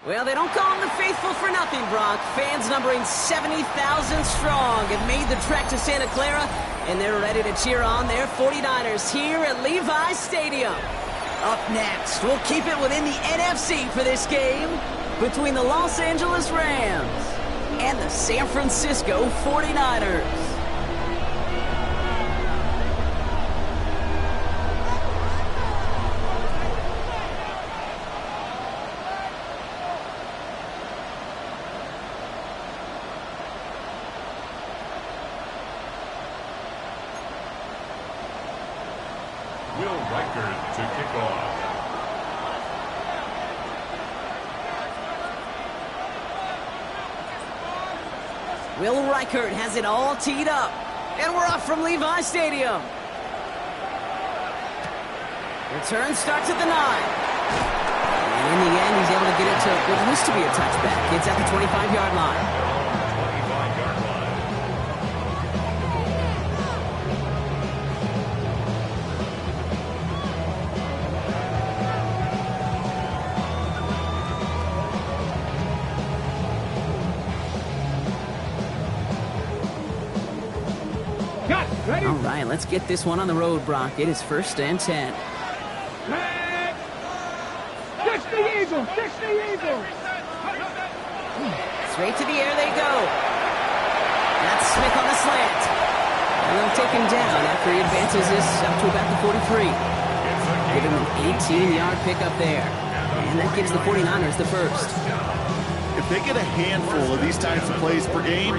Well, they don't call them the faithful for nothing, Brock. Fans numbering 70,000 strong have made the trek to Santa Clara, and they're ready to cheer on their 49ers here at Levi's Stadium. Up next, we'll keep it within the NFC for this game between the Los Angeles Rams and the San Francisco 49ers. Will Reichert to kick off. Will Reichert has it all teed up. And we're off from Levi's Stadium. Return starts at the 9. And in the end, he's able to get it to what used to be a touchback. It's at the 25-yard line. 25-yard line. All right, let's get this one on the road, Brock. It is 1st and 10. Catch the Eagles! Catch the Eagles! Straight to the air they go. That's Smith on the slant. And they'll take him down after he advances this up to about the 43. Give him an 18-yard pickup there. And that gives the 49ers the first. If they get a handful of these types of plays per game,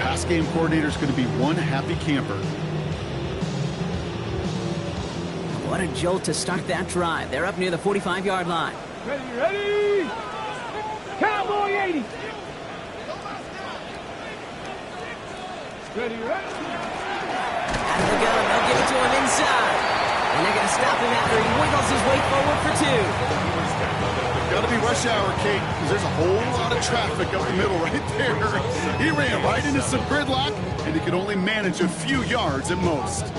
pass game coordinator is going to be one happy camper. What a jolt to start that drive. They're up near the 45-yard line. Ready! Cowboy 80! Ready! Out of the gun, they'll give it to him inside. And they're going to stop him after he wiggles his way forward for 2. Got to be rush hour, Kate, because there's a whole lot of traffic up the middle right there. He ran right into some gridlock, and he could only manage a few yards at most.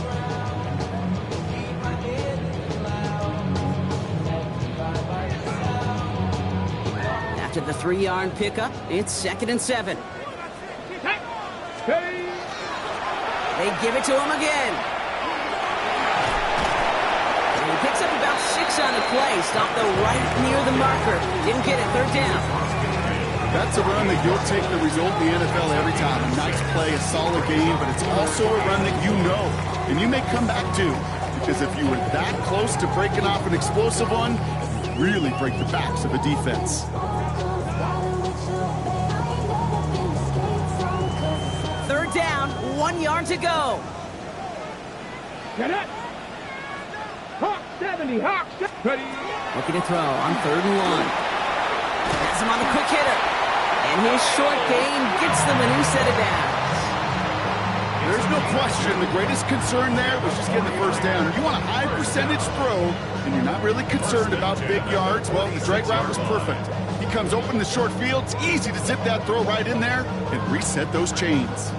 After the 3-yard pickup, it's 2nd and 7. They give it to him again. And he picks up about 6 on the play. Stopped though right near the marker. Didn't get it. 3rd down. That's a run that you'll take the result in the NFL every time. A nice play, a solid game, but it's also a run that you know, and you may come back to. Because if you were that close to breaking off an explosive one, you really break the backs of a defense. 3rd down, 1 yard to go. Get it! Hawk 70, Hawk 70. Ready! Looking to throw on 3rd and 1. Has him on the quick hitter. And his short gain gets them a new set of downs. There's no question the greatest concern there was just getting the 1st down. You want a high percentage throw, and you're not really concerned about big yards. Well, the drag route was perfect. He comes open in the short field. It's easy to zip that throw right in there and reset those chains.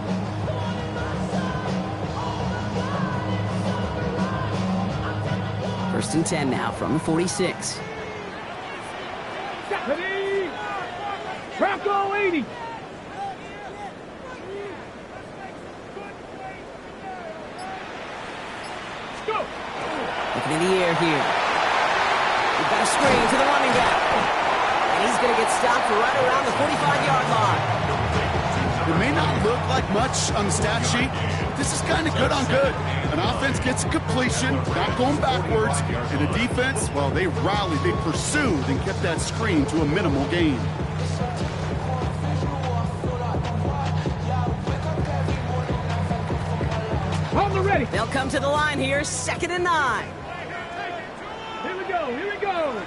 First and 10 now from the 46. Ready! Bronco 80! Go! Looking in the air here. We've got a screen to the running back. And he's going to get stopped right around the 45-yard line. It may not look like much on the stat sheet, but this is kind of good on good. An offense gets a completion, not going backwards, and a defense, well, they rallied, they pursued, and kept that screen to a minimal gain. On the ready! They'll come to the line here, 2nd and 9. Here we go, here we go!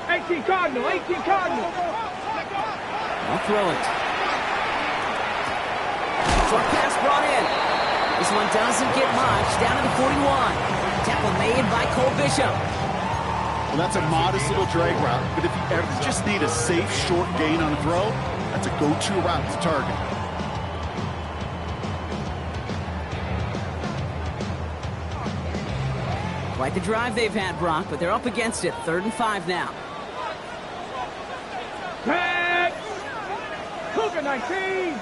18 Cardinal, 18 Cardinal! I'll throw it. Short pass brought in. This one doesn't get much. Down to the 41. Tackle made by Cole Bishop. Well, that's a modest little drag route, but if you ever just need a safe, short gain on a throw, that's a go-to route to target. Quite the drive they've had, Brock, but they're up against it. 3rd and 5 now. Cougar 19.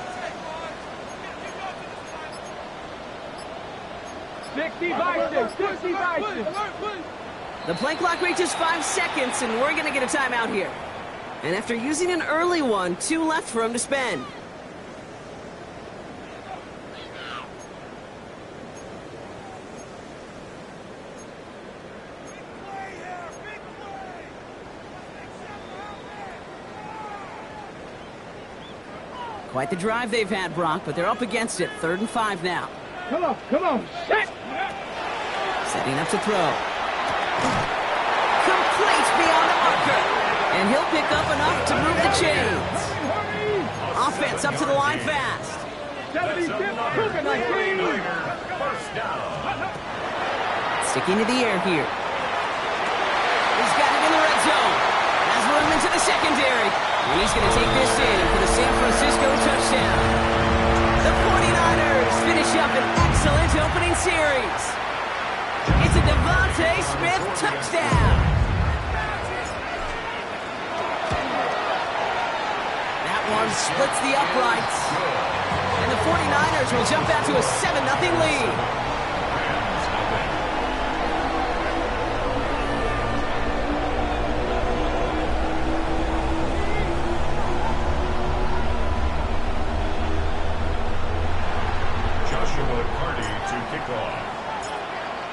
60 Bison, 60 Bison. The play clock reaches 5 seconds, and we're going to get a timeout here. And after using an early one, 2 left for him to spend. Quite the drive they've had, Brock, but they're up against it. 3rd and 5 now. Come on, set. Setting up to throw. Complete beyond the marker. And he'll pick up enough to move the chains. Offense up to the line fast. 75, Cougar 19. Sticking to the air here. He's got it in the red zone. Has room into the secondary. And he's going to take this in for the San Francisco touchdown. The 49ers finish up an excellent opening series. It's a Devontae Smith touchdown. That one splits the uprights. And the 49ers will jump out to a 7-0 lead.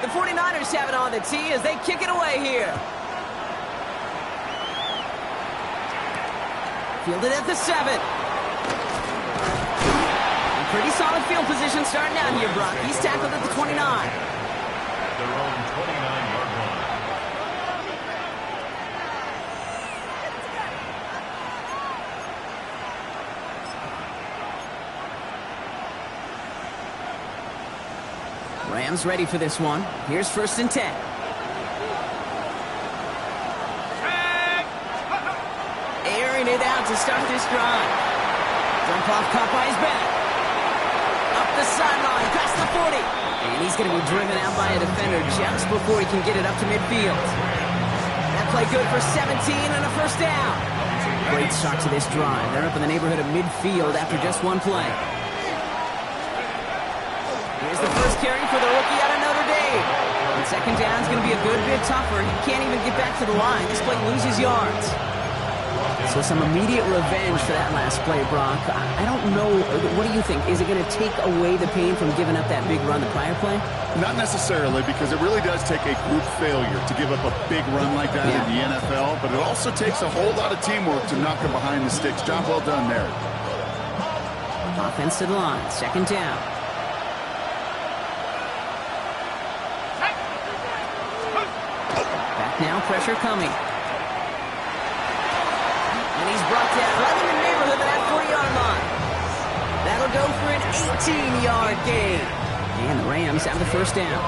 The 49ers have it on the tee as they kick it away here. Fielded at the 7. And pretty solid field position starting out here, Brock. He's tackled at the 29. Their own 29-yard line. Rams ready for this one. Here's 1st and 10. Airing it out to start this drive. Dump off caught by his back. Up the sideline, past the 40. And he's going to be driven out by a defender just before he can get it up to midfield. That play good for 17 and a 1st down. Great start to this drive. They're up in the neighborhood of midfield after just one play. Here's the first carry for the rookie out of Notre Dame. And 2nd down is going to be a good bit tougher. He can't even get back to the line. This play loses yards. So some immediate revenge for that last play, Brock. I don't know. What do you think? Is it going to take away the pain from giving up that big run the prior play? Not necessarily, because it really does take a group failure to give up a big run like that in the NFL, but it also takes a whole lot of teamwork to knock him behind the sticks. Job well done there. Offense to the line. 2nd down. Now pressure coming. And he's brought down right in the neighborhood of that 40-yard line. That'll go for an 18-yard gain. And the Rams have the 1st down.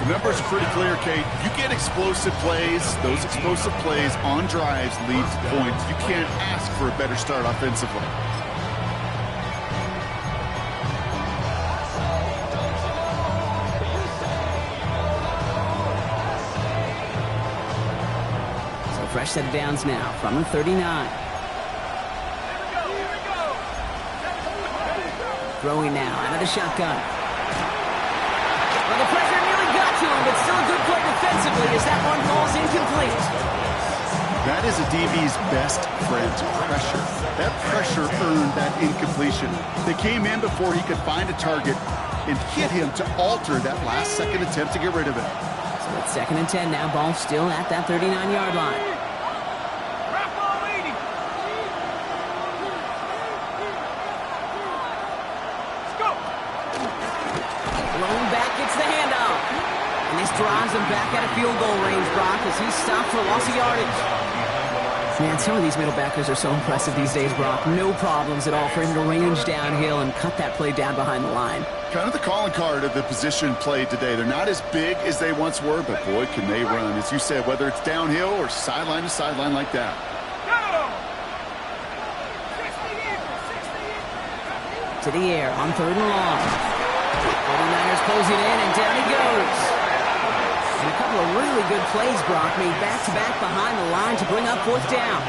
The numbers are pretty clear, Kate. You get explosive plays. Those explosive plays on drives lead to points. You can't ask for a better start offensively. Fresh set of downs now from the 39. Throwing now out of the shotgun. Well, the pressure nearly got to him, but still a good play defensively as that one falls incomplete. That is a DB's best friend, pressure. That pressure earned that incompletion. They came in before he could find a target and hit him to alter that last-second attempt to get rid of it. So it's 2nd and 10 now. Ball still at that 39-yard line. Drives him back out of field goal range, Brock, as he's stopped for loss of yardage. Man, some of these middle backers are so impressive these days, Brock. No problems at all for him to range downhill and cut that play down behind the line. Kind of the calling card of the position played today. They're not as big as they once were, but boy, can they run. As you said, whether it's downhill or sideline to sideline like that. To the air on 3rd and long. 49ers closing in, and down he goes. And a couple of really good plays, Brock, made back-to-back behind the line to bring up 4th down.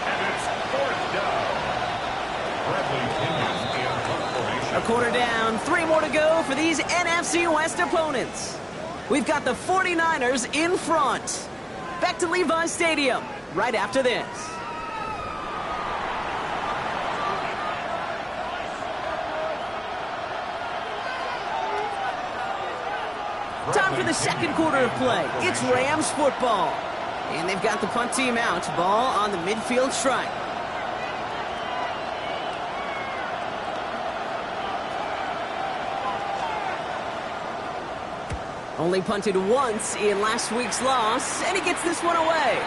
And it's 4th down. A quarter down, 3 more to go for these NFC West opponents. We've got the 49ers in front. Back to Levi Stadium right after this. Time for the second quarter of play. It's Rams football. And they've got the punt team out. Ball on the midfield stripe. Only punted once in last week's loss, and he gets this one away.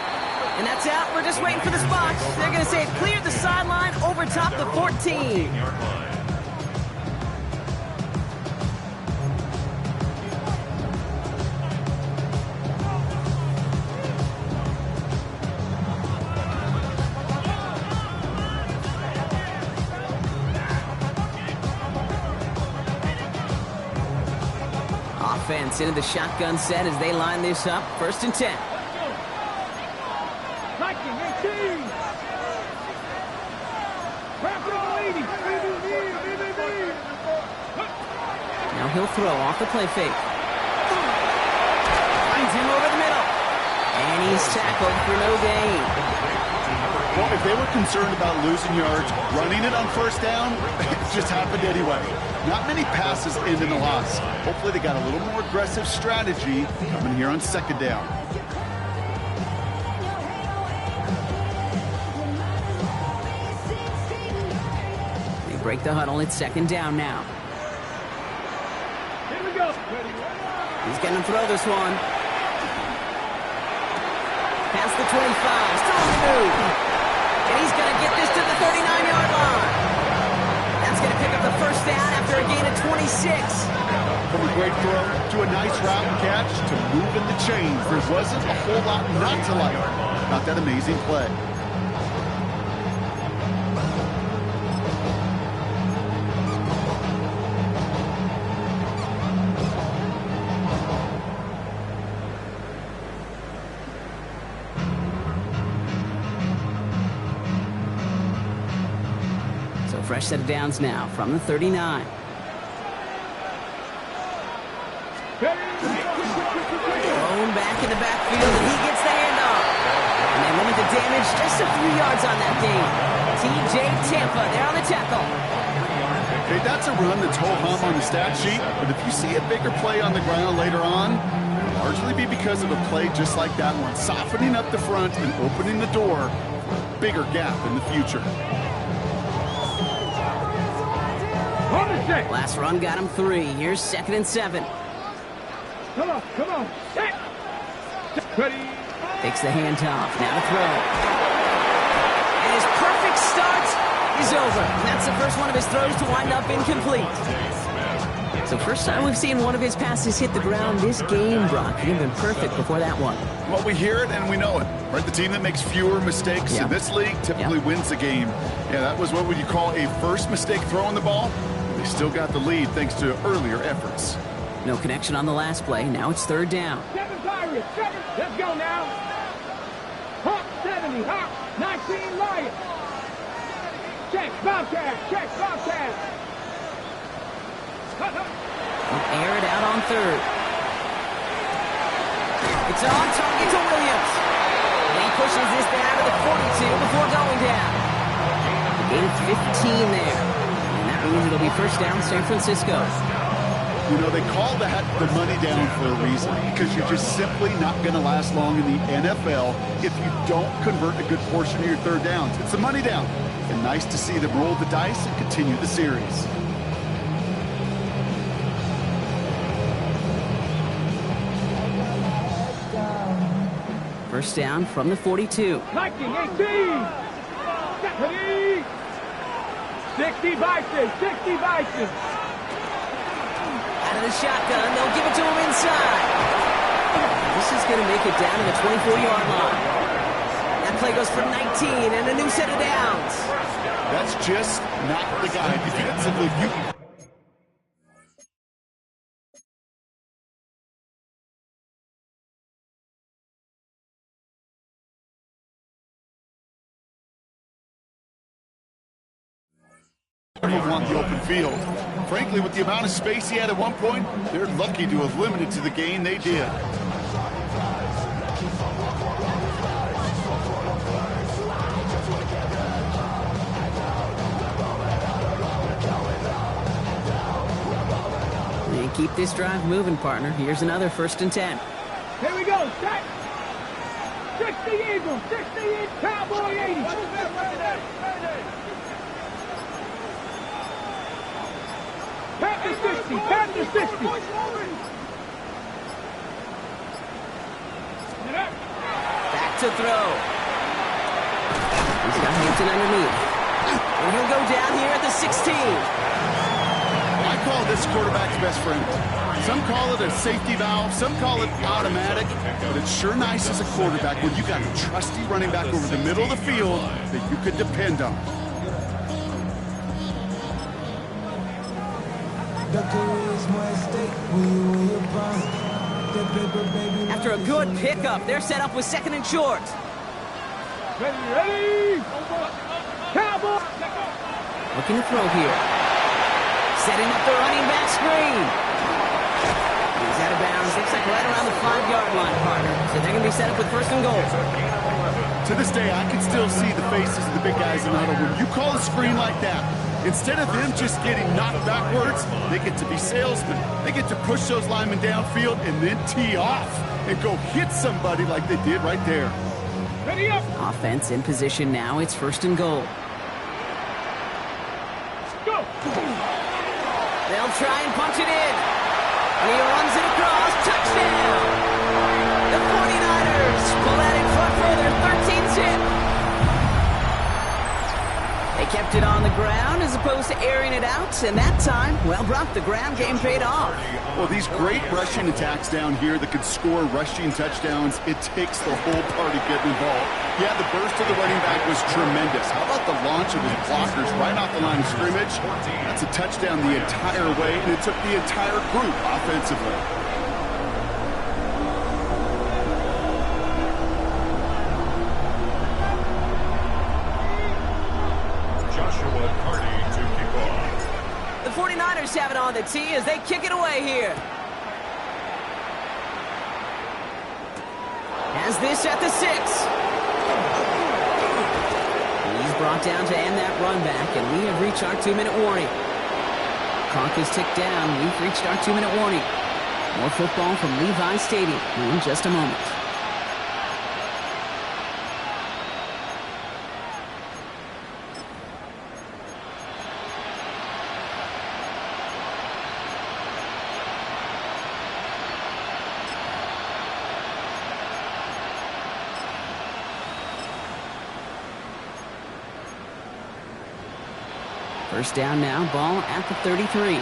And that's out. We're just waiting for the spot. They're going to say it cleared the sideline over top the 14. Offense into the shotgun set as they line this up. 1st and 10. Now he'll throw off the play fake. Finds him over the middle. And he's tackled for no gain. Well, if they were concerned about losing yards, running it on 1st down, it just happened anyway. Not many passes end in the loss. Hopefully they got a little more aggressive strategy coming here on 2nd down. They break the huddle. It's 2nd down now. Here we go. He's going to throw this one. Past the 25. Still on the move. And he's going to get this to the 39-yard line. That's going to pick up the 1st down after a gain of 26. From a great throw to a nice route and catch to moving the chains. There wasn't a whole lot not to like about that amazing play. Fresh set of downs now from the 39. Thrown back in the backfield, and he gets the handoff. And they limit the damage just a few yards on that game. T.J. Tampa there on the tackle. Okay, that's a run that's ho-hum on the stat sheet, but if you see a bigger play on the ground later on, it'll largely be because of a play just like that one, softening up the front and opening the door for a bigger gap in the future. Last run got him 3. Here's 2nd and 7. Come on, come on. Set. Ready. Takes the handoff. Now to throw. And his perfect start is over. And that's the first one of his throws to wind up incomplete. So first time we've seen one of his passes hit the ground this game, Brock. He'd been perfect before that one. Well, we hear it and we know it. Right, the team that makes fewer mistakes in this league typically wins the game. Yeah, that was what would you call a first mistake throwing the ball. They still got the lead thanks to earlier efforts. No connection on the last play. Now it's 3rd down. 7 Pirates, 7. Let's go now. Hawk 70, Hawk 19 Lions. Check, Bobcat, check, Bobcat. Air it out on 3rd. It's on target to Williams. And he pushes this down to the 42 before going down. A gain of 15 there. It'll be 1st down, San Francisco. You know, they call that the money down for a reason, because you're just simply not going to last long in the NFL if you don't convert a good portion of your 3rd downs. It's the money down. And nice to see them roll the dice and continue the series. First down from the 42. Viking 18. 60 Vikings, 60 Vikings. Out of the shotgun, they'll give it to him inside. This is going to make it down to the 24-yard line. That play goes for 19 and a new set of downs. That's just not the guy defensively. Never want the open field. Frankly, with the amount of space he had at one point, they're lucky to have limited to the gain they did. And keep this drive moving, partner. Here's another 1st and 10. Here we go, set. 60 Eagles, 60 Eagles, Cowboy 80. Panther 60, Panther 60. Back to throw. He's got Hampton underneath. And he'll go down here at the 16. I call this quarterback's best friend. Some call it a safety valve, some call it automatic, but it's sure nice as a quarterback when you got a trusty running back over the middle of the field that you can depend on. After a good pickup, they're set up with 2nd and short. Ready? Cowboy! Looking to throw here. Setting up the running back screen. He's out of bounds. Looks like right around the 5-yard line, partner. So they're going to be set up with 1st and goal. To this day, I can still see the faces of the big guys in the huddle. When you call a screen like that, instead of them just getting knocked backwards, they get to be salesmen. They get to push those linemen downfield and then tee off and go hit somebody like they did right there. Ready up! Offense in position now. It's 1st and goal. Go! They'll try and punch it in. And he runs it across. Touchdown! The 49ers pull that in front further. 13-zip. They kept it on the ground as opposed to airing it out. And that time, well, Brock, the ground game paid off. Well, these great rushing attacks down here that could score rushing touchdowns, it takes the whole party getting involved. Yeah, the burst of the running back was tremendous. How about the launch of his blockers right off the line of scrimmage? That's a touchdown the entire way, and it took the entire group offensively. Joshua Carty to kick off. The 49ers have it on the tee as they kick it away here. Has this at the 6. He's brought down to end that run back, and we have reached our 2-minute warning. Clock is ticked down. We've reached our 2-minute warning. More football from Levi Stadium in just a moment. First down now, ball at the 33.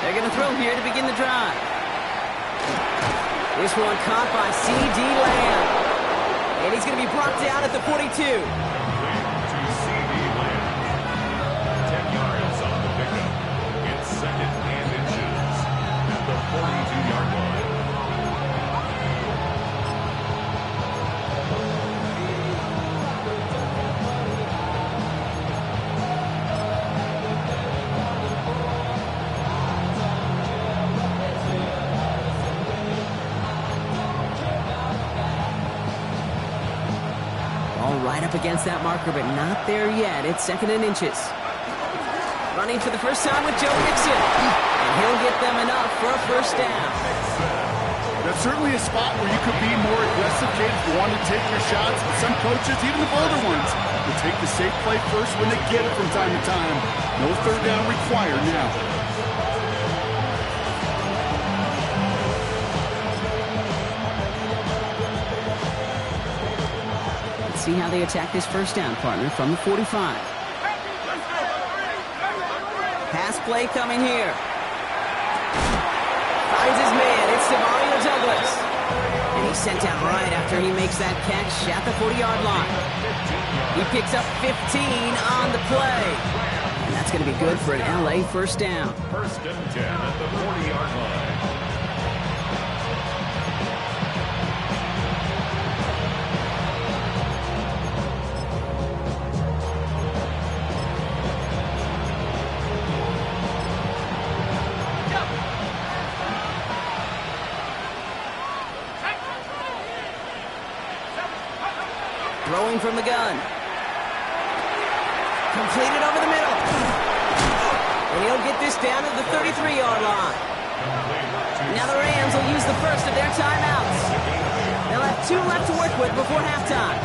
They're going to throw here to begin the drive. This one caught by C.D. Lamb. And he's going to be brought down at the 42. To C.D. Lamb. 10 yards on the pickup. It's 2nd and inches at the 42-yard line. Right up against that marker, but not there yet. It's 2nd and inches. Running for the first time with Joe Mixon. And he'll get them enough for a 1st down. That's certainly a spot where you could be more aggressive, kids. You want to take your shots. But some coaches, even the bolder ones, will take the safe play first when they get it from time to time. No 3rd down required now. See how they attack this 1st down, partner, from the 45. Pass play coming here. Finds his man. It's Demario Douglas. And he's sent out right after he makes that catch at the 40-yard line. He picks up 15 on the play. And that's going to be good for an L.A. 1st down. 1st and 10 at the 40-yard line. Throwing from the gun. Completed over the middle. And he'll get this down to the 33-yard line. Now the Rams will use the first of their timeouts. They'll have 2 left to work with before halftime.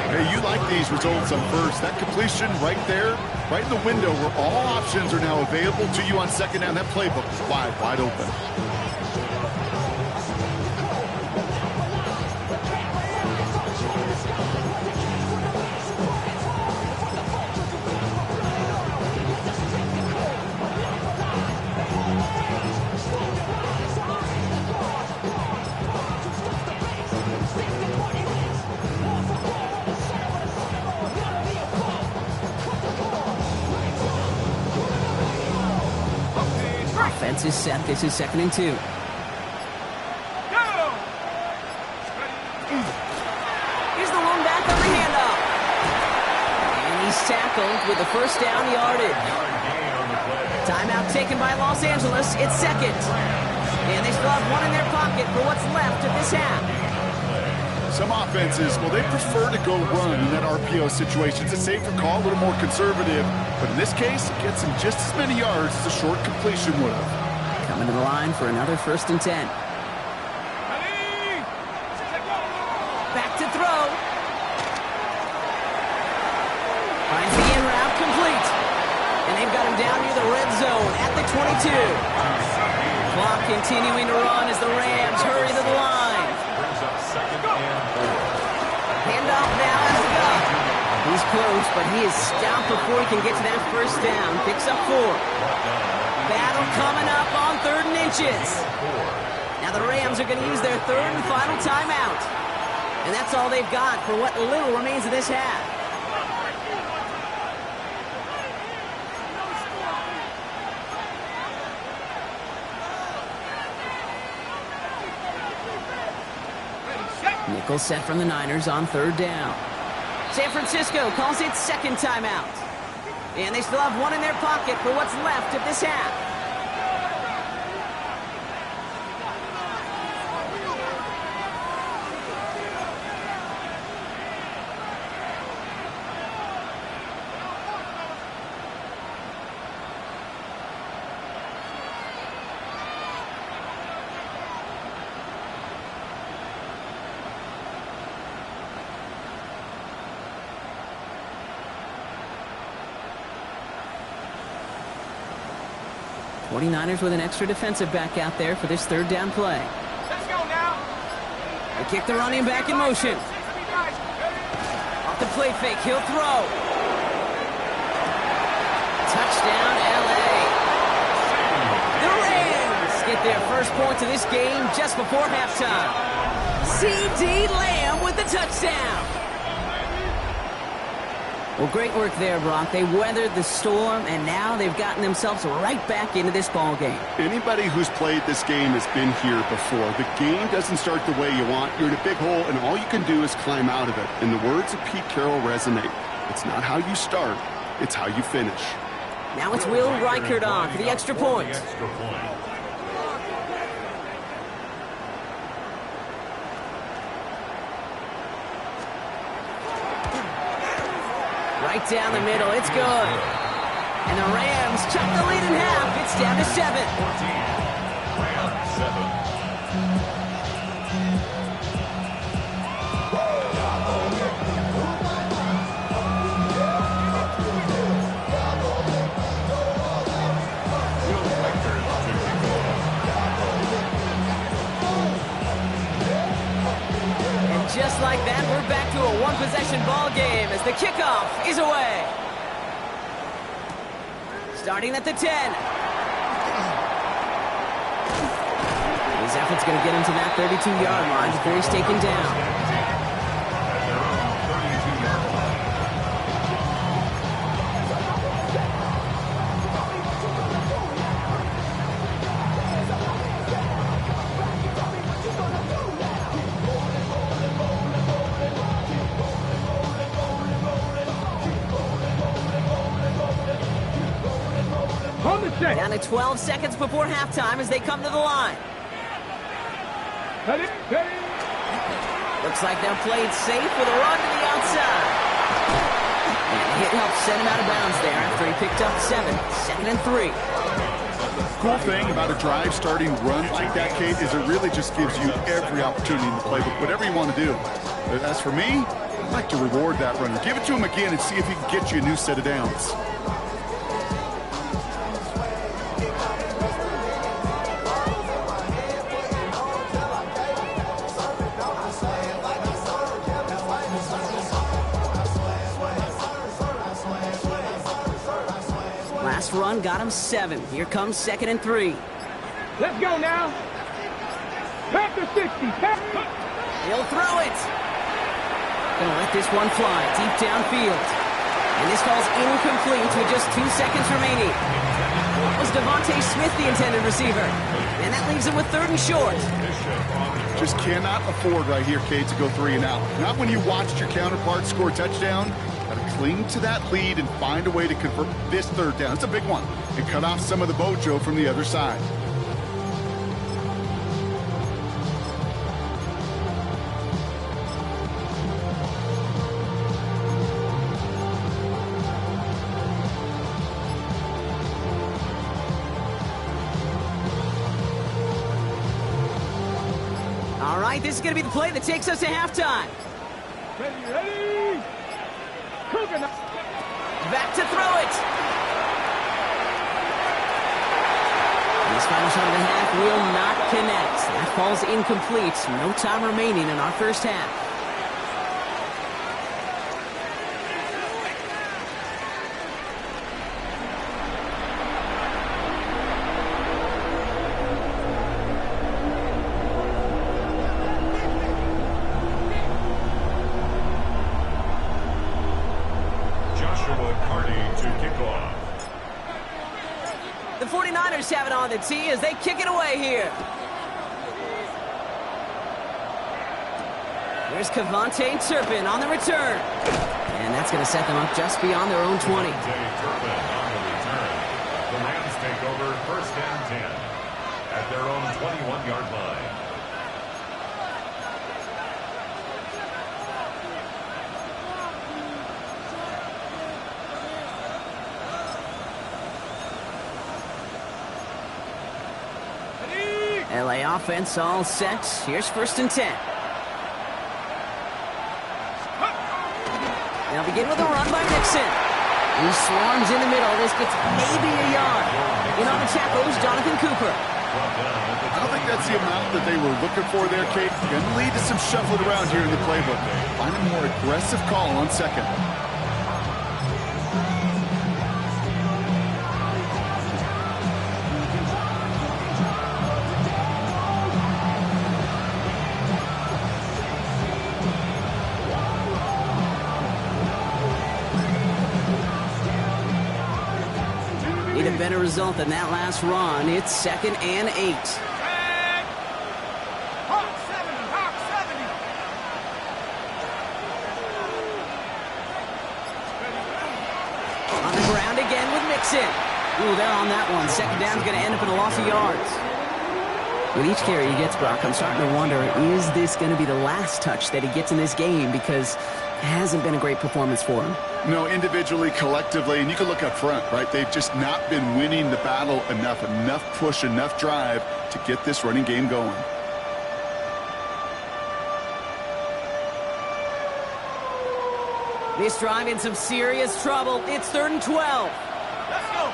Hey, you like these results on first. That completion right there, right in the window where all options are now available to you on second down. That playbook is wide open. Offense is set. This is 2nd and 2. And here's the one back on the handoff. And he's tackled with the first down yardage. Timeout taken by Los Angeles. It's 2nd. And they still have 1 in their pocket for what's left of this half. Some offenses, well, they prefer to go run in that RPO situation. It's a safer call, a little more conservative. But in this case, it gets him just as many yards as a short completion would have. Coming to the line for another 1st and 10. Back to throw. Finds the in route complete. And they've got him down near the red zone at the 22. Clock continuing to run as the Rams hurry to the line. Handoff now as the go. He's close, but he is stopped before he can get to that first down. Picks up 4. Battle coming up on 3rd and inches. Now the Rams are going to use their 3rd and final timeout. And that's all they've got for what little remains of this half. Nickel set from the Niners on 3rd down. San Francisco calls it 2nd timeout. And they still have 1 in their pocket for what's left of this half. '49ers with an extra defensive back out there for this 3rd down play. Let's go now. They kick the running back in motion. Off the play fake, he'll throw. Touchdown, L.A. The Rams get their first points of this game just before halftime. C.D. Lamb with the touchdown. Well, great work there, Brock. They weathered the storm, and now they've gotten themselves right back into this ball game. Anybody who's played this game has been here before. The game doesn't start the way you want. You're in a big hole, and all you can do is climb out of it. And the words of Pete Carroll resonate. It's not how you start, it's how you finish. Now it's Will Reichert on for the extra point. Right down the middle, it's good. And the Rams chop the lead in half. It's down to 7. Rams 7. Just like that, we're back to a one-possession ball game as the kickoff is away. Starting at the 10. His effort's going to get him to that 32-yard line before he's taken down. Down to 12 seconds before halftime as they come to the line. Ready? The Looks like they're playing safe with a run to the outside. And the hit helped send him out of bounds there after he picked up 7. 2nd and 3. Cool thing about a drive starting run like that, Kate, is it really just gives you every opportunity in the playbook, whatever you want to do. But as for me, I'd like to reward that runner. Give it to him again and see if he can get you a new set of downs. Last run got him 7. Here comes 2nd and 3. Let's go now. Pack the 60. He'll throw it. Gonna let this one fly deep downfield. And this falls incomplete with just 2 seconds remaining. Was Devontae Smith the intended receiver? And that leaves him with 3rd and short. Just cannot afford right here, Kate, to go 3 and out. Not when you watched your counterpart score a touchdown. Got to cling to that lead and find a way to convert this 3rd down. It's a big one. And cut off some of the mojo from the other side. All right, this is going to be the play that takes us to halftime. Ready? Cooking. Back to throw it. And this final shot of the half will not connect. That falls incomplete. No time remaining in our first half. The 49ers have it on the tee as they kick it away here. There's Kevontae Turpin on the return. And that's going to set them up just beyond their own 20. Turpin on the return. The Rams take over 1st and 10 at their own 21-yard line. LA offense all set. Here's 1st and 10. They'll begin with a run by Mixon. He swarms in the middle. This gets maybe a yard. In on the tackle is Jonathan Cooper. I don't think that's the amount that they were looking for there, Kate. Going to lead to some shuffling around here in the playbook. Find a more aggressive call on 2nd. Need a better result than that last run. It's 2nd and 8. Hawk 70. Hawk 70. On the ground again with Mixon. Ooh, they're on that one. 2nd down's going to end up in a loss of yards. With each carry he gets, Brock, I'm starting to wonder, is this going to be the last touch that he gets in this game? Because it hasn't been a great performance for him. No, individually, collectively, and you can look up front, right? They've just not been winning the battle enough push, enough drive to get this running game going. This drive in some serious trouble. It's 3rd and 12. Let's go.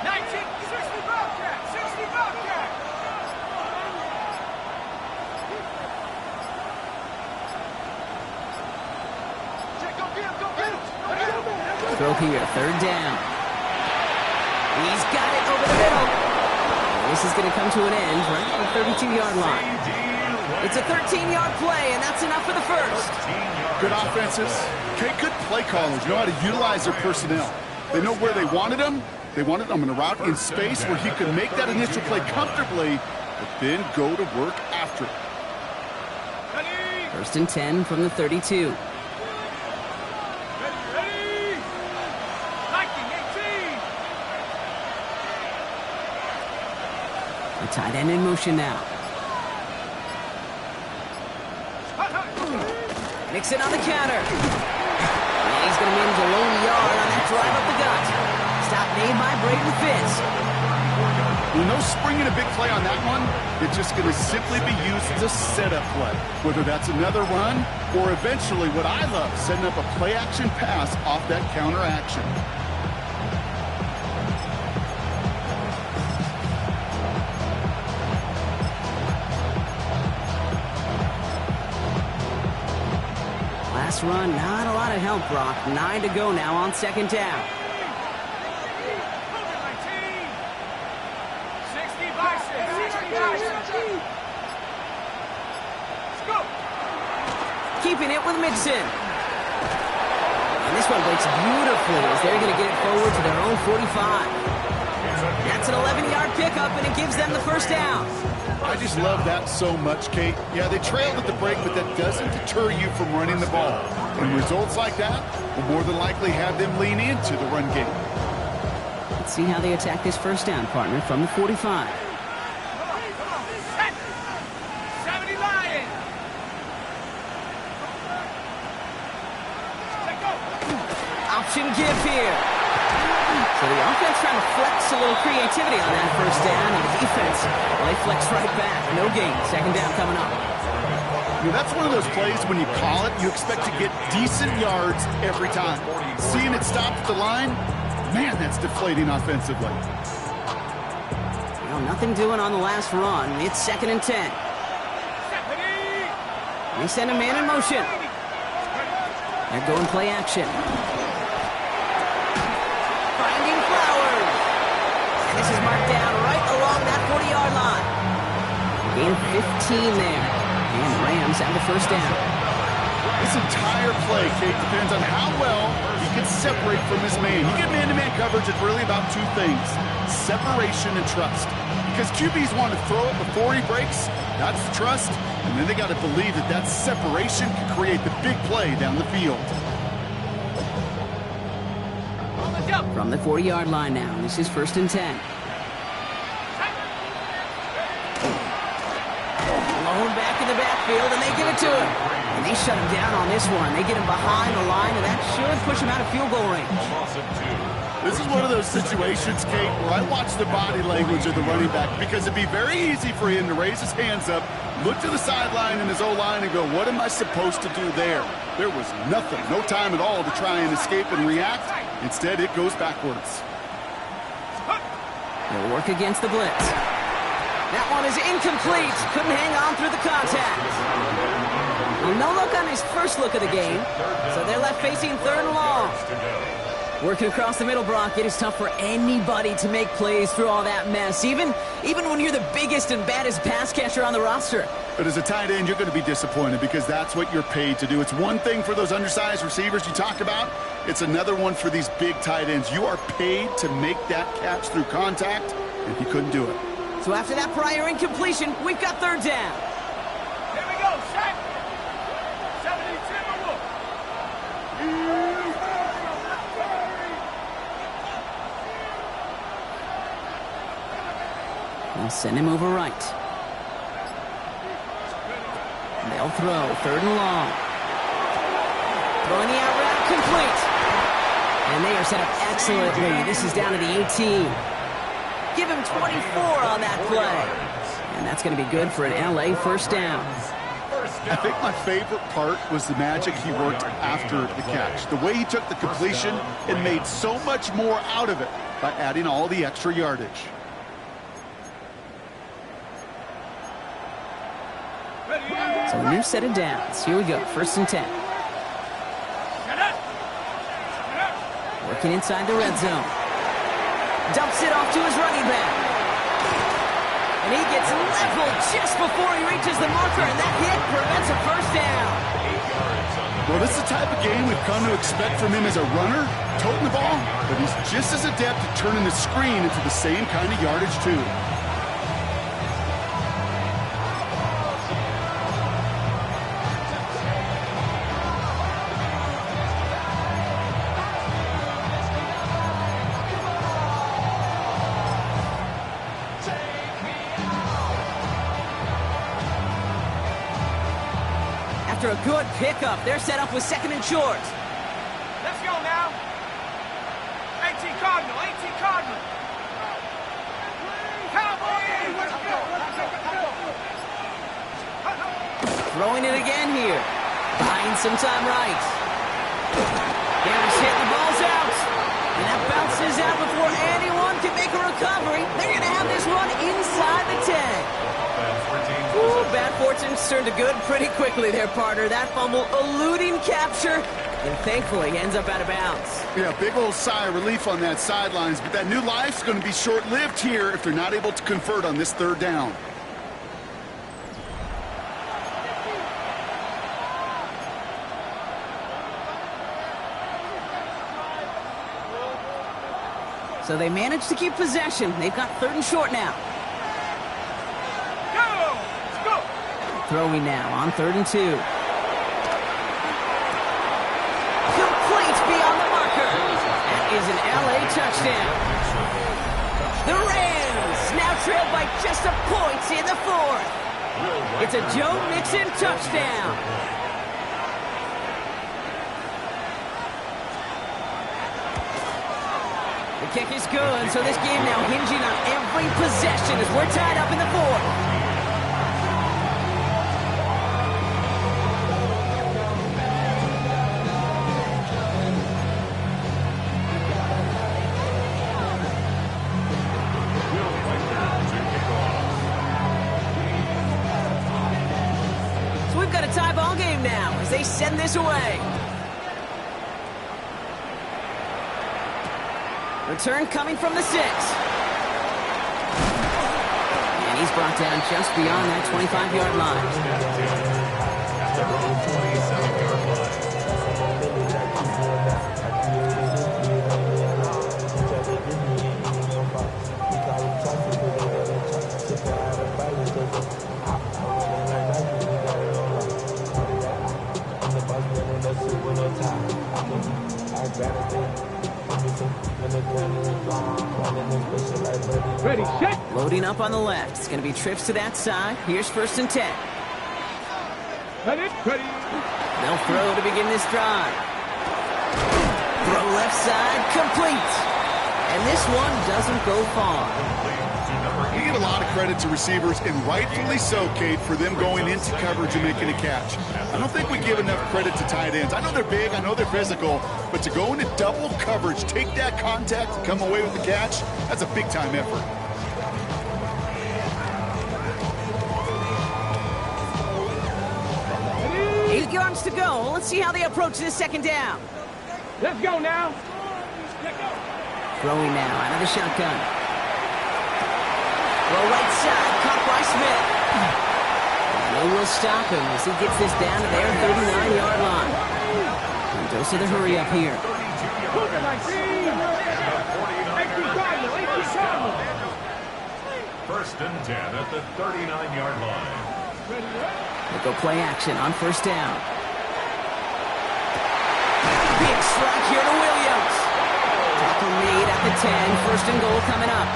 1960 Bobcat. 60 Bobcat. Throw here, 3rd down. He's got it over the middle. This is going to come to an end right at the 32-yard line. It's a 13-yard play, and that's enough for the 1st. Good offenses. Okay, good play callers. Know how to utilize their personnel. They know where they wanted them. They wanted them in a route in space where he could make that initial play comfortably, but then go to work after it. 1st and 10 from the 32. The tight end in motion now. Mixon on the counter. And he's going to manage a lone yard on that drive up the gut. Stop made by Braden Fitz. Well, no springing a big play on that one. It's just going to simply be used as a setup play. Whether that's another run or eventually what I love, setting up a play-action pass off that counter action. Last run, not a lot of help, Brock. 9 to go now on second down. Keeping it with Mixon. And this one breaks beautifully as they're going to get it forward to their own 45. That's an 11-yard pickup, and it gives them the first down. I just love that so much, Kate. Yeah, they trailed at the break, but that doesn't deter you from running the ball. And results like that will more than likely have them lean into the run game. Let's see how they attack this first down, partner, from the 45. Option give here. So the offense trying to flex a little creativity on that first down, and the defense, well, they flex right back. No gain. Second down coming up. Yeah, that's one of those plays when you call it, you expect to get decent yards every time. Seeing it stop at the line, man, that's deflating offensively. Well, nothing doing on the last run. It's 2nd and 10. They send a man in motion. They're going play action. Finding Flowers. And this is marked down right along that 40-yard line. Gain of 15 there. And the Rams have the first down. This entire play, Kate, depends on how well he can separate from his man. You get man-to-man coverage, it's really about two things: separation and trust. Because QBs want to throw it before he breaks, that's the trust, and then they got to believe that that separation can create the big play down the field. From the 40-yard line now, this is 1st and 10. Lone back in the backfield, and they give it to him. And they shut him down on this one. They get him behind the line, and that should push him out of field goal range. This is one of those situations, Kate, where I watch the body language of the running back, because it'd be very easy for him to raise his hands up, look to the sideline in his O-line and go, what am I supposed to do there? There was nothing, no time at all to try and escape and react. Instead, it goes backwards. They'll work against the blitz. That one is incomplete. Couldn't hang on through the contact. Well, no look on his first look of the game, so they're left facing 3rd and long. Working across the middle, Brock, it is tough for anybody to make plays through all that mess, even when you're the biggest and baddest pass catcher on the roster. But as a tight end, you're going to be disappointed because that's what you're paid to do. It's one thing for those undersized receivers you talk about. It's another one for these big tight ends. You are paid to make that catch through contact, and he couldn't do it. So after that prior incompletion, we've got 3rd down. Here we go, Shaq. 72. They'll send him over right. They'll throw 3rd and long. Throwing the out route complete. And they are set up excellently. This is down to the 18. Give him 24 on that play. And that's going to be good for an LA first down. I think my favorite part was the magic he worked after the catch. The way he took the completion and made so much more out of it by adding all the extra yardage. So a new set of downs. Here we go, 1st and 10. Working inside the red zone. Dumps it off to his running back. And he gets leveled just before he reaches the marker, and that hit prevents a first down. Well, this is the type of game we've come to expect from him as a runner, toting the ball, but he's just as adept at turning the screen into the same kind of yardage, too. After a good pickup. They're set up with second and short. Let's go now. 18 Cardinal, 18 Cardinal. Cowboys, let's go. Throwing it again here. Buying some time right. Harris hit, the ball's out. And that bounces out before anyone can make a recovery. They're going to have this run inside the 10. Ooh, bad fortune turned to good pretty quickly there, partner. That fumble eluding capture, and thankfully ends up out of bounds. Yeah, big old sigh of relief on that sidelines, but that new life's going to be short-lived here if they're not able to convert on this third down. So they managed to keep possession. They've got third and short now. Go! Let's go! Throwing now on third and 2. Complete beyond the marker. That is an LA touchdown. The Rams now trail by just a point in the fourth. It's a Joe Mixon touchdown. The kick is good, so this game now hinging on every possession as we're tied up in the fourth. So we've got a tie ball game now as they send this away. Return coming from the 6. And he's brought down just beyond that 25-yard line. Ready, set. Loading up on the left. It's going to be trips to that side. Here's first and 10. Ready, ready. They'll throw to begin this drive. Throw left side, complete. And this one doesn't go far. You give a lot of credit to receivers, and rightfully so, Kate, for them going into coverage and making a catch. I don't think we give enough credit to tight ends. I know they're big, I know they're physical, but to go into double coverage, take that contact, and come away with the catch, that's a big-time effort. Ready. 8 yards to go. Let's see how they approach this second down. Let's go now. Throwing now out of the shotgun. Well, right side, caught by Smith. No will stop him as he gets this down to their 39-yard line. And dose of the hurry up here. First and 10 at the 39-yard line. They go play action on first down. Big strike here to Williams. Tackle made at the 10. First and goal coming up.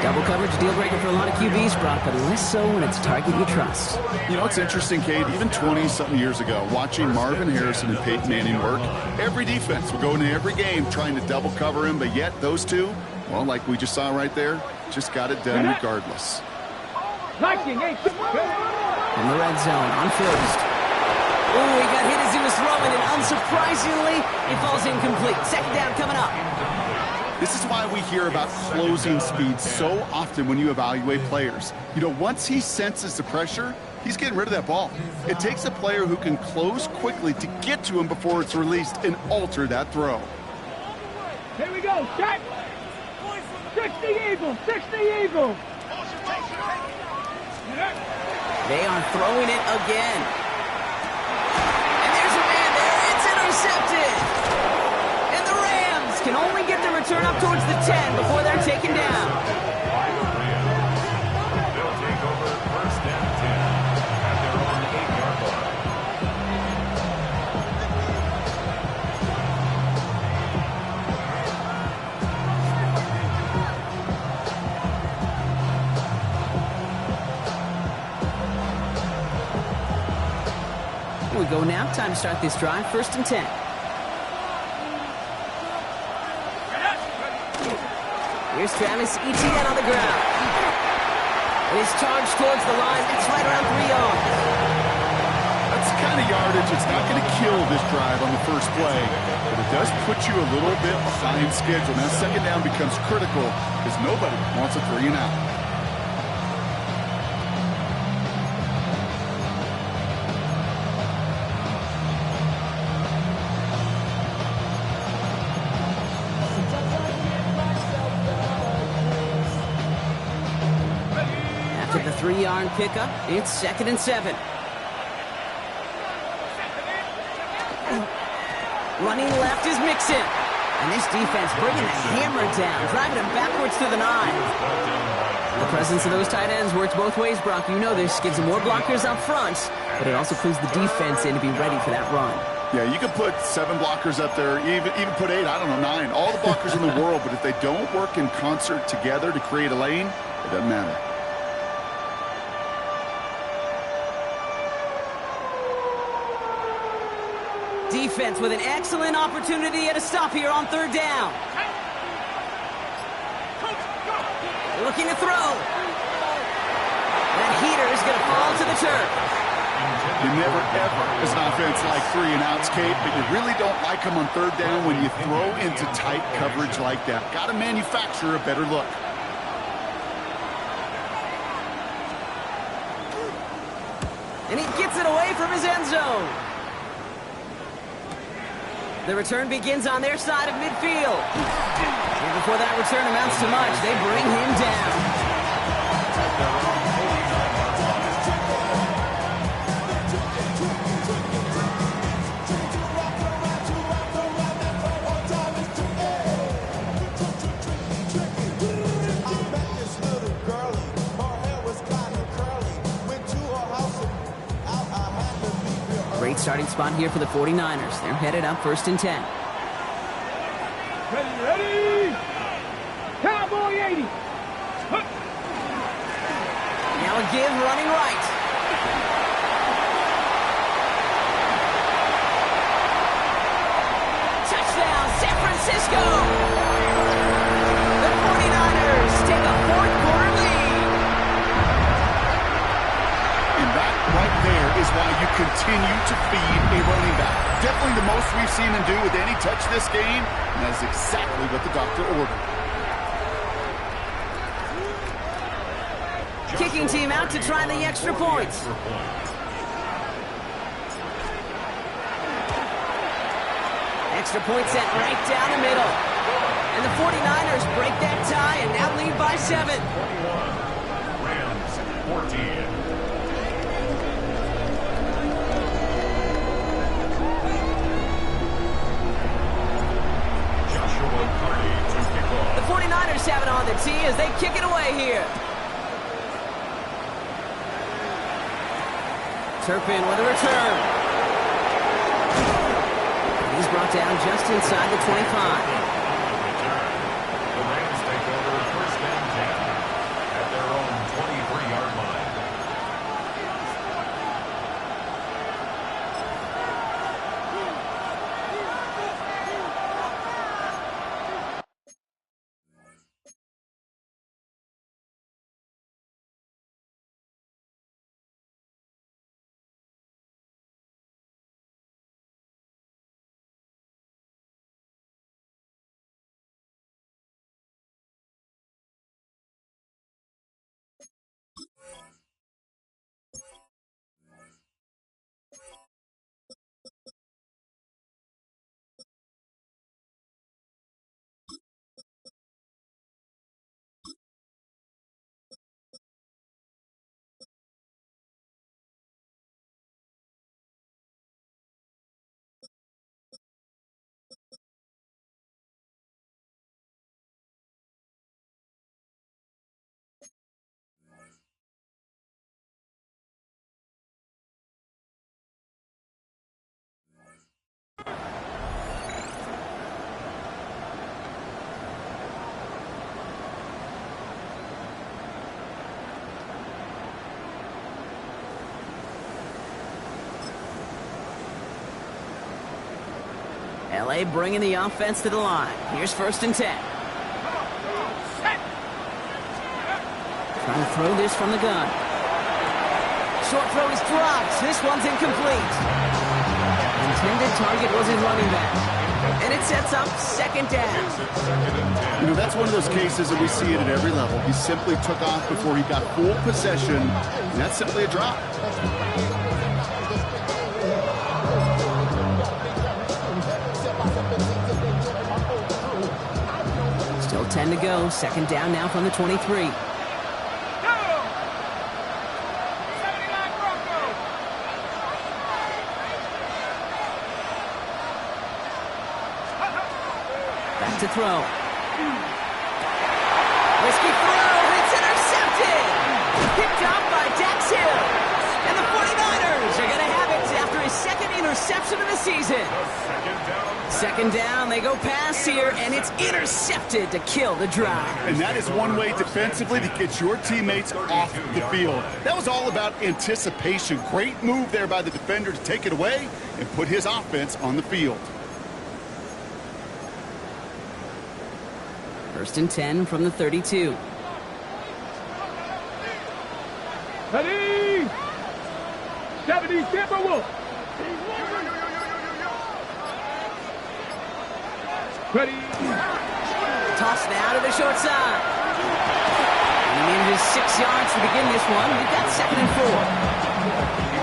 Double coverage deal breaker for a lot of QBs, Brock, but less so when it's target you trust. You know, it's interesting, Kate, even 20-something years ago, watching Marvin Harrison and Peyton Manning work, every defense would go into every game trying to double cover him, but yet those two, well, like we just saw right there, just got it done regardless. Liking, In the red zone on first. Oh, he got hit as he was throwing, and unsurprisingly, it falls incomplete. Second down coming up. This is why we hear about closing speed so often when you evaluate players. You know, once he senses the pressure, he's getting rid of that ball. It takes a player who can close quickly to get to him before it's released and alter that throw. Here we go, set. 60 Eagles, 60 Eagles. They are throwing it again. And there's a man there. It's intercepted. And the Rams can only get the return up towards the 10 before they're taken down. They'll take over first and 10 at their own 8-yard line. go now. Time to start this drive. 1st and 10. Here's Travis Etienne on the ground. His charge towards the line. That's right around 3 yards. That's the kind of yardage. It's not going to kill this drive on the first play, but it does put you a little bit behind schedule. Now, 2nd down becomes critical because nobody wants a 3 and out. After the 3-yard pickup, it's 2nd and 7. Running left is Mixon. And this defense bringing the hammer down, driving him backwards to the 9. The presence of those tight ends works both ways, Brock. You know this. Gives them more blockers up front, but it also clues the defense in to be ready for that run. Yeah, you can put 7 blockers up there, even put 8, I don't know, 9. All the blockers in the world, but if they don't work in concert together to create a lane, it doesn't matter. Defense with an excellent opportunity at a stop here on 3rd down. Looking to throw. That heater is going to fall to the turf. You never, ever, as an offense, like 3 and outs, Kate, but you really don't like them on 3rd down when you throw into tight coverage like that. Got to manufacture a better look. And he gets it away from his end zone. The return begins on their side of midfield. And before that return amounts to much, they bring him down. Great starting spot here for the 49ers. They're headed up 1st and 10. Ready! Cowboy 80! Now a give running right. Touchdown, San Francisco! The 49ers take a 4th-quarter lead. And that right there is why you continue to feed a running back. Definitely the most we've seen him do with any touch this game, and that is exactly what the doctor ordered. Kicking team out to try the extra points. Extra point set right down the middle. And the 49ers break that tie and now lead by 7. 21. Rams 14. The 49ers have it on the tee as they kick it away here. Turpin with a return. He's brought down just inside the 25. LA bringing the offense to the line. Here's 1st and 10. Trying to throw this from the gun. Short throw is dropped. This one's incomplete. Intended target was his running back. And it sets up 2nd down. You know, that's one of those cases that we see it at every level. He simply took off before he got full possession, and that's simply a drop. Still 10 to go. 2nd down now from the 23. Back to throw. Risky throw. It's intercepted. Picked up by Dax Hill. And the 49ers are going to have it after his 2nd interception of the season. 2nd down. They go pass here, and it's intercepted to kill the drive. And that is one way defensively to get your teammates off the field. That was all about anticipation. Great move there by the defender to take it away and put his offense on the field. 1st and 10 from the 32. Ready? 70 Timberwolves. Ready? Toss now to the short side. And he manages 6 yards to begin this one. We've got 2nd and 4.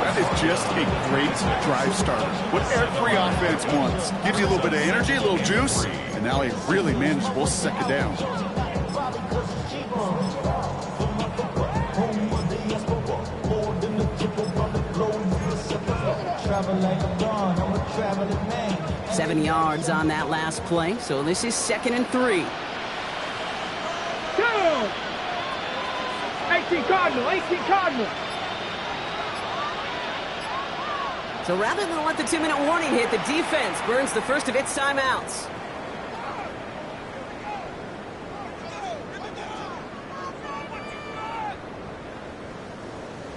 That is just a great drive starter. What every offense wants. Gives you a little bit of energy, a little juice, and now a really manageable 2nd down. Man. 7 yards on that last play, so this is 2nd and 3. 18 Cardinal. So rather than let the 2-minute warning hit, the defense burns the first of its timeouts.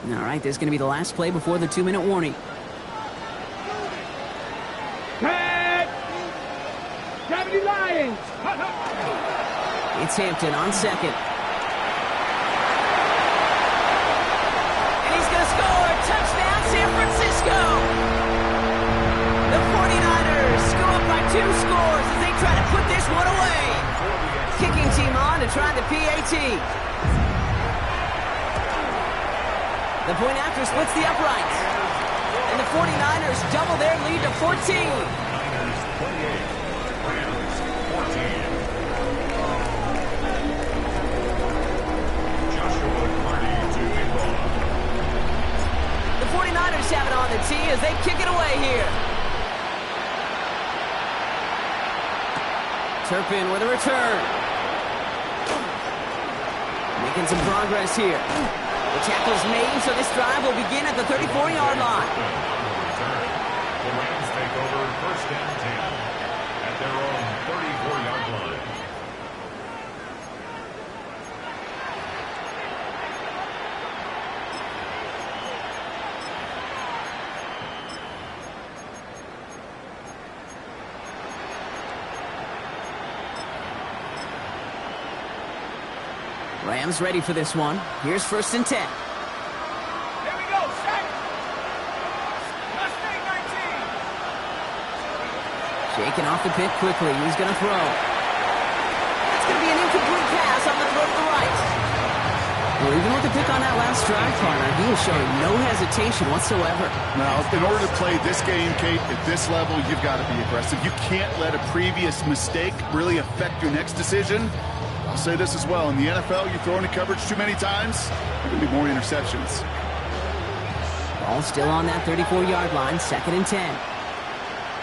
All right, this is going to be the last play before the 2-minute warning. 70 Lions. It's Hampton on 2nd. And he's going to score. Touchdown, San Francisco. The 49ers go up by 2 scores as they try to put this one away. Kicking team on to try the PAT. The point after splits the uprights. And the 49ers double their lead to 14. Niners 28, Rams 14. Joshua Carney to kick off. The 49ers have it on the tee as they kick it away here. Turpin with a return. Making some progress here. The tackle's made, so this drive will begin at the 34-yard line. The Rams take over 1st and 10 at their own 34-yard line. Rams ready for this one. Here's 1st and 10. Here we go, set. Mustang 19. Shaking off the pick quickly. He's going to throw. That's going to be an incomplete pass on the throw to the right. Well, even with the pick on that last drive, partner, he is showing no hesitation whatsoever. Now, in order to play this game, Kate, at this level, you've got to be aggressive. You can't let a previous mistake really affect your next decision. I'll say this as well. In the NFL, you throw into coverage too many times, there will be more interceptions. Ball still on that 34-yard line, 2nd and 10.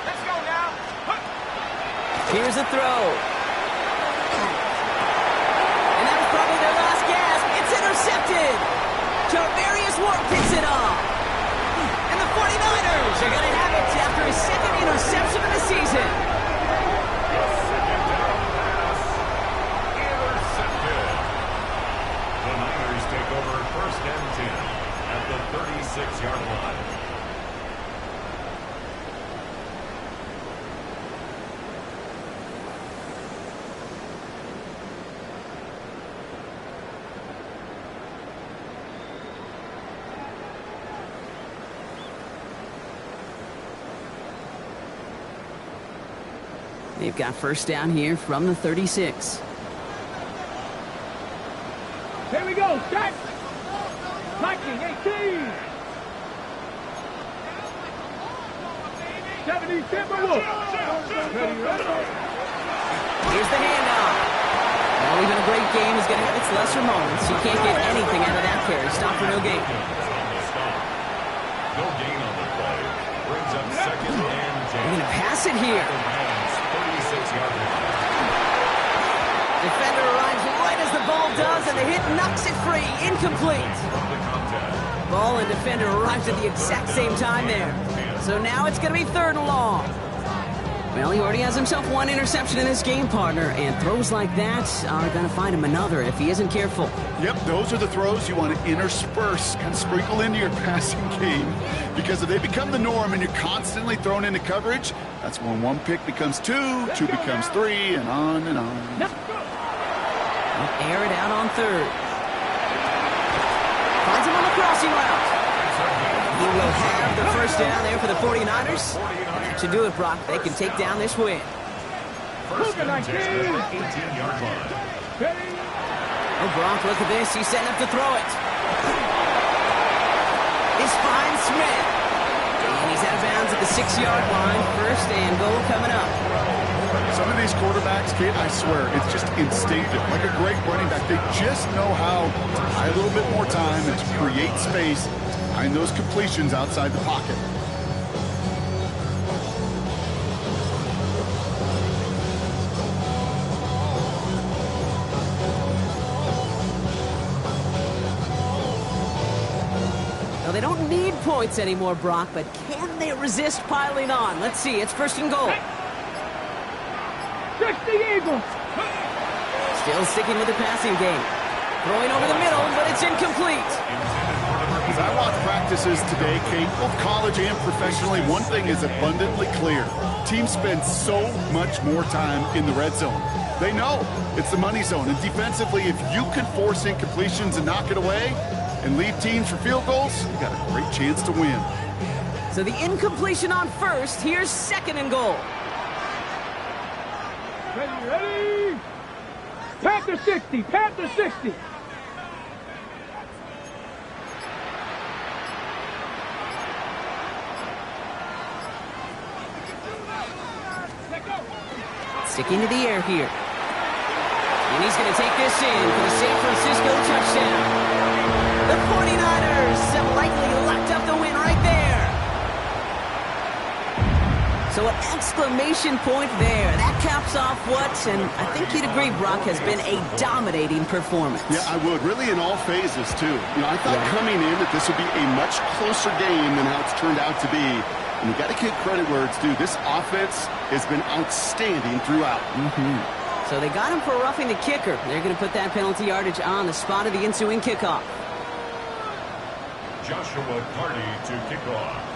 Let's go now. Here's a throw. And that was probably their last gasp. It's intercepted. Javarius Ward picks it off. And the 49ers are going to have it after his 2nd interception of the season. The Niners take over 1st and 10 at the 36-yard line. They've got first down here from the 36. Here we go, set. Viking, 18. 70 Timberwolves. Here's the handoff. Well, even a great game is going to have its lesser moments. You can't get anything out of that carry. Stop for no gain. No gain on the play. Brings up second and 10. They're going to pass it here. 36-yard line. Defender arrives right as the ball does, and the hit knocks it free. Incomplete. From the contact. Ball and defender arrived at the exact same time there. So now it's going to be 3rd and long. Well, he already has himself one interception in his game, partner, and throws like that are going to find him another if he isn't careful. Yep, those are the throws you want to intersperse, kind of sprinkle into your passing game, because if they become the norm and you're constantly thrown into coverage, that's when one pick becomes two becomes three, and on and on. Air it out on 3rd. Finds him on the crossing route. He will have the first down there for the 49ers. That should do it, Brock. They can take down this win. First and 10 at the 18-yard line. Oh, Brock, look at this. He's setting up to throw it. This finds Smith. And he's out of bounds at the 6-yard line. First and goal coming up. Some of these quarterbacks, Kate, I swear, it's just instinctive. Like a great running back, they just know how to buy a little bit more time and to create space behind those completions outside the pocket. Now, they don't need points anymore, Brock, but can they resist piling on? Let's see. It's 1st and goal. 60 Eagles. Still sticking with the passing game. Throwing over the middle, but it's incomplete. As I watch practices today, Kate, both college and professionally, one thing is abundantly clear. Teams spend so much more time in the red zone. They know it's the money zone. And defensively, if you can force incompletions and knock it away and leave teams for field goals, you got a great chance to win. So the incompletion on 1st. Here's 2nd and goal. Ready? Panther 60. Panther 60. Sticking to the air here. And he's going to take this in for the San Francisco touchdown. The 49ers have likely locked up the win right there. So an exclamation point there. That caps off what, and I think you'd agree, Brock, has been a dominating performance. Yeah, I would. Really in all phases, too. You know, I thought coming in that this would be a much closer game than how it's turned out to be. And you got to give credit where it's due. This offense has been outstanding throughout. So they got him for roughing the kicker. They're going to put that penalty yardage on the spot of the ensuing kickoff. Joshua Carty to kick off.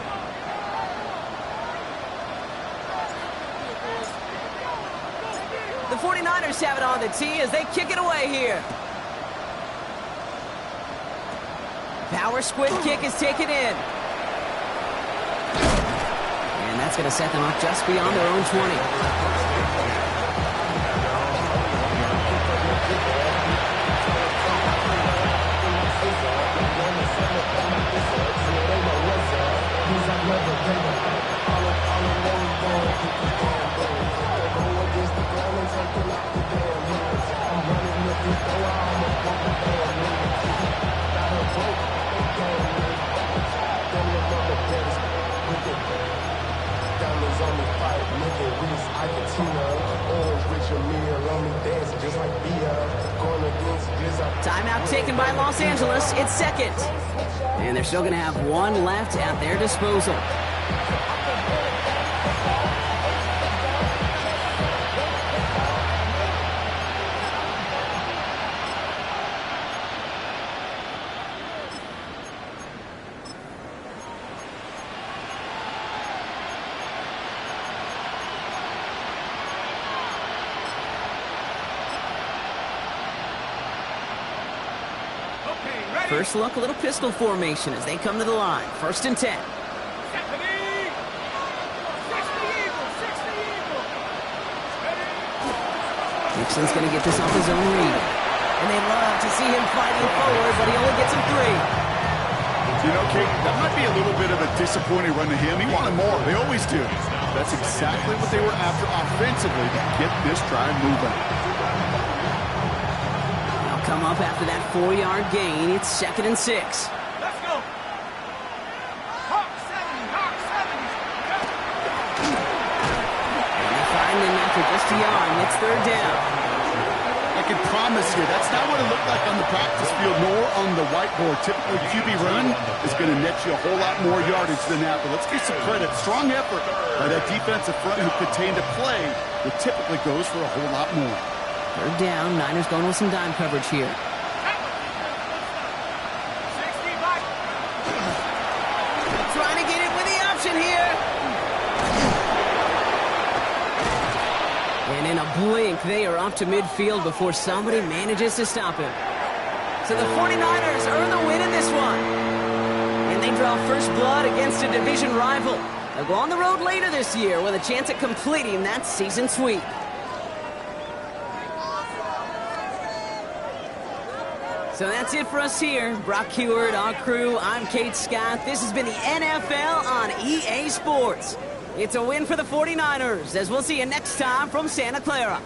The 49ers have it on the tee as they kick it away here. Power squid kick is taken in. And that's going to set them up just beyond their own 20. Timeout taken by Los Angeles. It's 2nd. And they're still going to have one left at their disposal. First look, a little pistol formation as they come to the line. 1st and 10. Gibson's going to get this off his own read. And they love to see him fighting forward, but he only gets him 3. You know, Kate, that might be a little bit of a disappointing run to him. He wanted more. They always do. That's exactly what they were after offensively to get this drive moving. They'll come up after that 4-yard gain. It's 2nd and 6. Let's go. Hawk 70, Hawk 70. And they find him after just a yard, and it's 3rd down. I can promise you, that's not what it looked like on the practice field nor on the whiteboard. Typically, QB run is going to net you a whole lot more yardage than that. But let's give some credit. Strong effort by that defensive front who contained a play that typically goes for a whole lot more. 3rd down. Niners going with some dime coverage here. 60 back. Trying to get it with the option here. And in a blink, they are up to midfield before somebody manages to stop him. So the 49ers earn the win in this one. And they draw first blood against a division rival. They'll go on the road later this year with a chance at completing that season sweep. So that's it for us here. Brock Huard, our crew, I'm Kate Scott. This has been the NFL on EA Sports. It's a win for the 49ers, as we'll see you next time from Santa Clara.